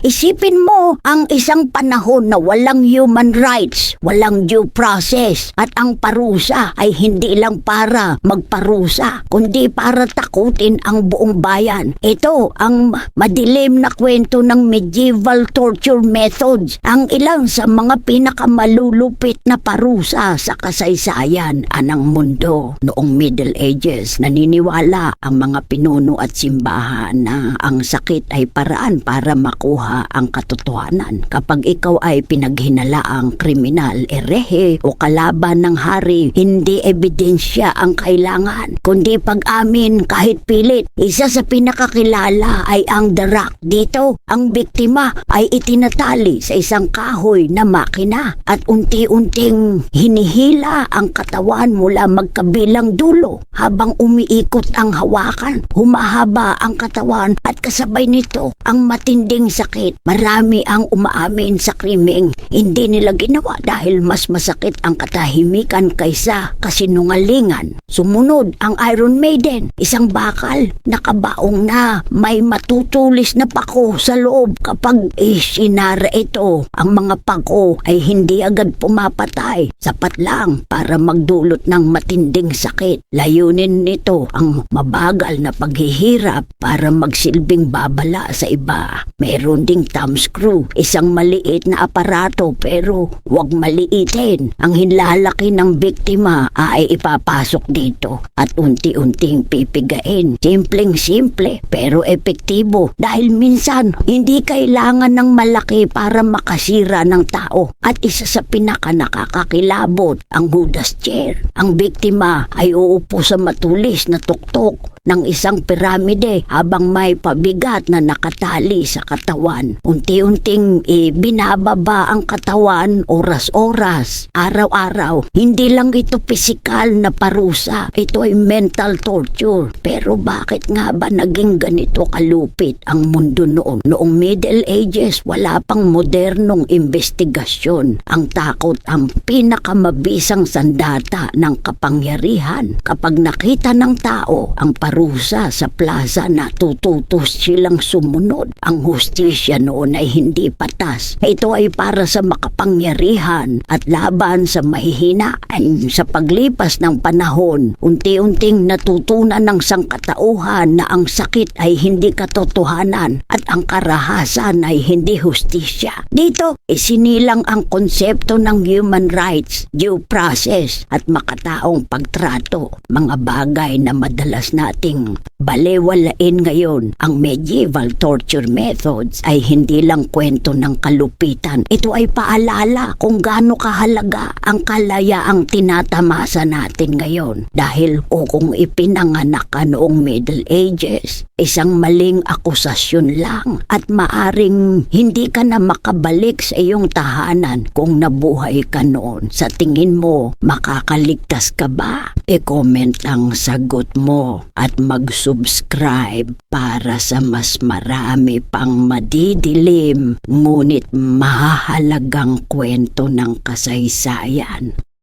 Isipin mo ang isang panahon na walang human rights, walang due process, at ang parusa ay hindi lang para magparusa, kundi para takutin ang buong bayan. Ito ang madilim na kwento ng medieval torture methods, ang ilang sa mga pinakamalulupit na parusa sa kasaysayan ng mundo. Noong Middle Ages, naniniwala ang mga pinuno at simbahan na ang sakit ay paraan para makuha ang katotohanan. Kapag ikaw ay pinaghinalaang kriminal, erehe o kalaban ng hari, hindi ebidensya ang kailangan, kundi pag-amin kahit pilit. Isa sa pinakakilala ay ang The Rock. Dito, ang biktima ay itinatali sa isang kahoy na makina at unti-unting hinihila ang katawan mula magkabilang dulo. Habang umiikot ang hawakan, humahaba ang katawan at kasabay nito ang matinding sakit. Marami ang umaamin sa krimeng hindi nila ginawa dahil mas masakit ang katahimikan kaysa kasinungalingan. Sumunod ang Iron Maiden, isang bakal na kabaong na may matutulis na pako sa loob. Kapag isinara ito, ang mga pako ay hindi agad pumapatay. Sapat lang para magdulot ng matinding sakit. Layunin nito ang mabagal na paghihirap para magsilbing babala sa iba. Meron ding thumb screw, isang maliit na aparato pero huwag maliitin. Ang hinlalaki ng biktima ay ipapasok dito at unti-unting pipigain. Simpleng-simple pero epektibo dahil minsan hindi kailangan ng malaki para makasira ng tao. At isa sa pinaka nakakakilabot, ang Judas chair. Ang biktima ay uupo sa matulis na tuktok ng isang piramide habang may pabigat na nakatali sa katawan. Unti-unting binababa ang katawan oras-oras, araw-araw. Hindi lang ito pisikal na parusa, ito ay mental torture. Pero bakit nga ba naging ganito kalupit ang mundo noon? Noong Middle Ages, wala pang modernong investigasyon. Ang takot ang pinakamabisang sandata ng kapangyarihan. Kapag nakita ng tao ang parusa sa plaza, natututos silang sumunod. Ang hustisya noon ay hindi patas. Ito ay para sa makapangyarihan at laban sa mahihina. Ay sa paglipas ng panahon, unti-unting natutunan ng sangkatauhan na ang sakit ay hindi katotohanan at ang karahasan ay hindi hustisya. Dito, isinilang ang konsepto ng human rights, due process at makataong pagtrato. Mga bagay na madalas nating balewalain ngayon. Ang medieval torture methods ay hindi lang kwento ng kalupitan. Ito ay paalala kung gaano kahalaga ang kalayaang tinatamasa natin ngayon. Dahil kung ipinanganak ka noong Middle Ages, isang maling akusasyon lang at maaring hindi ka na makabalik sa iyong tahanan kung nabuhay ka noon. Sa tingin mo, makakaligtas ka ba? I-comment ang sagot mo at mag-subscribe para sa mas marami pang madidilim ngunit mahahalagang kwento ng kasaysayan.